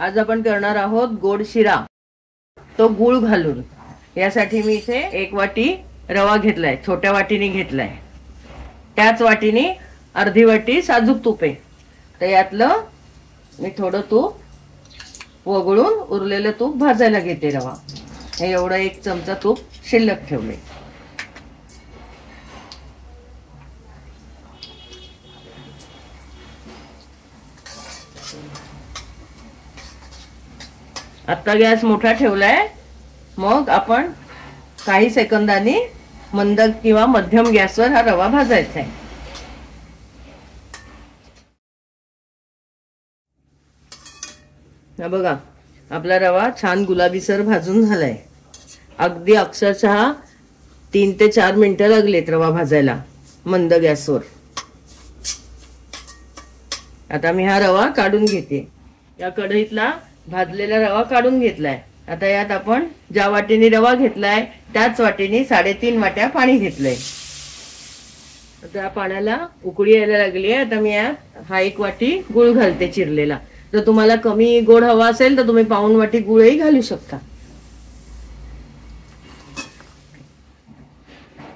आज आपण करणार आहोत गोड शिरा, तो गुळ घालून। यासाठी मी इथे 1 वाटी रवा घेतलाय, छोट्या वाटीने घेतलाय। त्याच वाटीने अर्धी वाटी साजूक तूप आहे। तर यातलं मी थोडं तूप वगळून उरलेलं तूप भाजायला घेते। रवा हे एवढं 1 चमचा तूप शिल्लक ठेवले। आता गॅस मोठा ठेवलाय। मग आपण काही सेकंदांनी मंद किंवा मध्यम गॅसवर हा रवा भाजायचा आहे। बघा आपला रवा छान गुलाबीसर भाजून झालाय। अगदी अक्षरशः 3 ते 4 मिनिटं लागलेत रवा भाजायला मंद गॅसवर। आता मी हा रवा काढून घेते। या कढईतला भाजलेला रवा काढून घेतलाय। आता यात आपण ज्या वाटीने रवा घेतलाय त्याच वाटीने 3.5 वाट्या पाणी घेतलंय। आता पाण्याला उकळी यायला लागली आहे। आता मी यात हा 1 वाटी गुळ घालते चिरलेला। जर तुम्हाला कमी गोड हवा असेल तर तुम्ही पाऊण वाटी गुळही घालू शकता।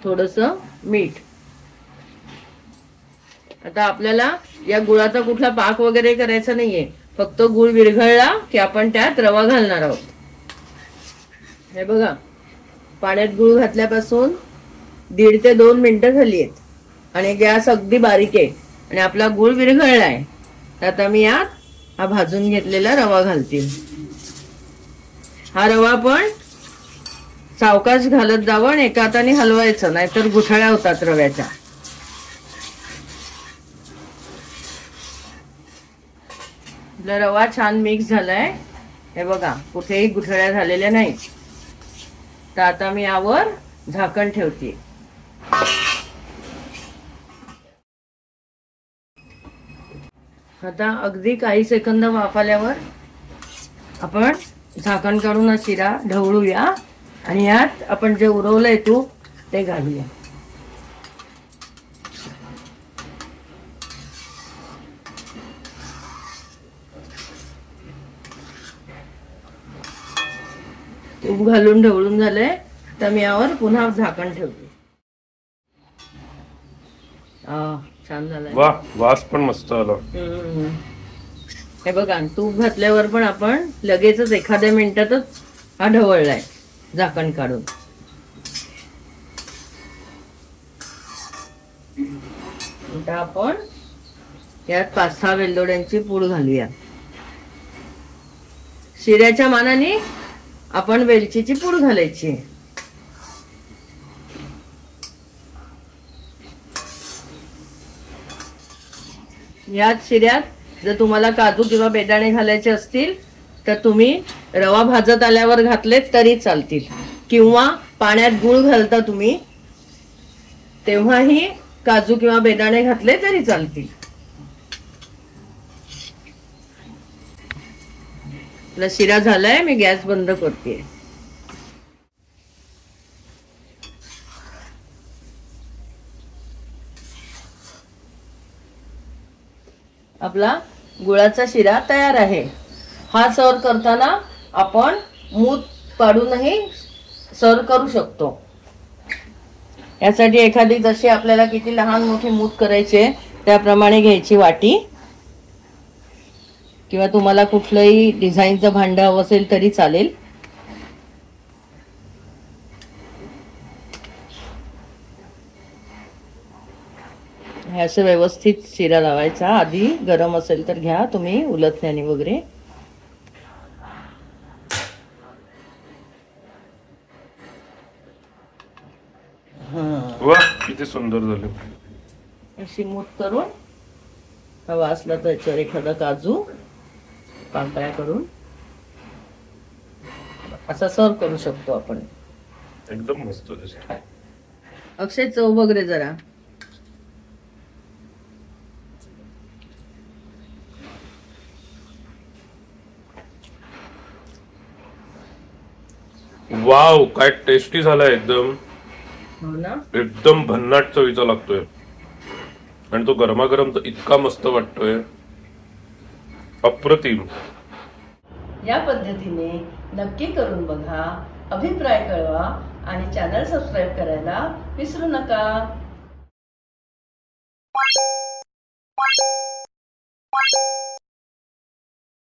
थोडंसं मीठ। आता आपल्याला या गुळाचा कुठला पाक वगैरे करायचा नाहीये, फक्त गुळ विरघळला की आपण त्यात रवा घालणार आहोत। हे बघा पाण्यात गुळ घातल्यापासून 1.5 ते 2 मिनिटं झाली आहेत आणि गॅस अगदी बारीक आहे आणि आपला गुळ विरघळलाय। आता मी यात हा भाजून घेतलेला रवा घालते। हा रवा पण सावकाश घालत जावं आणि एका हाताने हलवायचं, नाहीतर गुठळ्या होतात रव्याच्या। रवा छान मिक्स झालाय, हे बघा कुठेही गुठळ्या झालेल्या नाही। तर आता मी यावर झाकण ठेवते। आता अगदी काही सेकंद वाफ आल्यावर आपण झाकण काढून हा शिरा ढवळूया आणि यात आपण जे उरवलंय तूप ते घालूया। तूप घालून ढवळून झालंय। तर मी यावर पुन्हा झाकण ठेवते। छान झालंय। वाह, वास पण मस्त आला। हे बघा तूप घातल्यावर पण आपण लगेचच एखाद्या मिनिटातच हा ढवळलाय झाकण काढून। आता आपण यात 5-6 वेलदोड्यांची पूड घालूया। शिऱ्याच्या मानाने आपण वेलचीची पूड घालायची। यात शिऱ्यात जर तुम्हाला काजू किंवा बेदाणे घालायचे असतील तर तुम्ही रवा भाजत आल्यावर घातलेत तरी चालतील, किंवा पाण्यात गुळ घालता तुम्ही तेव्हाही काजू किंवा बेदाणे घातले तरी चालतील। आपला शिरा झालाय, मी गॅस बंद करते। आपला गुळाचा शिरा तयार आहे। हा सर्व करताना आपण मूठ काढूनही सर्व करू शकतो। यासाठी एखादी जशी आपल्याला किती लहान मोठी मूठ करायची त्याप्रमाणे घ्यायची वाटी, किंवा तुम्हाला कुठलंही डिझाईनचं भांड हवं असेल तरी चालेल। हे असं व्यवस्थित शिरा लावायचा। आधी गरम असेल तर घ्या तुम्ही उलटण्याने वगैरे। वाह, किती सुंदर झाले। अशी मूठ करून हवा असला तर याच्यावर एखादा काजू पाकळ्या करून असा सर्व करू शकतो आपण। एकदम मस्त दिसतो। अक्षय चव वगैरे जरा। वाव, काय टेस्टी झालाय एकदम। हो ना, एकदम भन्नाट चवीचा लागतोय आणि तो गरमागरम तर इतका मस्त वाटतोय, अप्रतिम। या पद्धतीने नक्की करून बघा, अभिप्राय कळवा आणि चॅनल सबस्क्राईब करायला विसरू नका.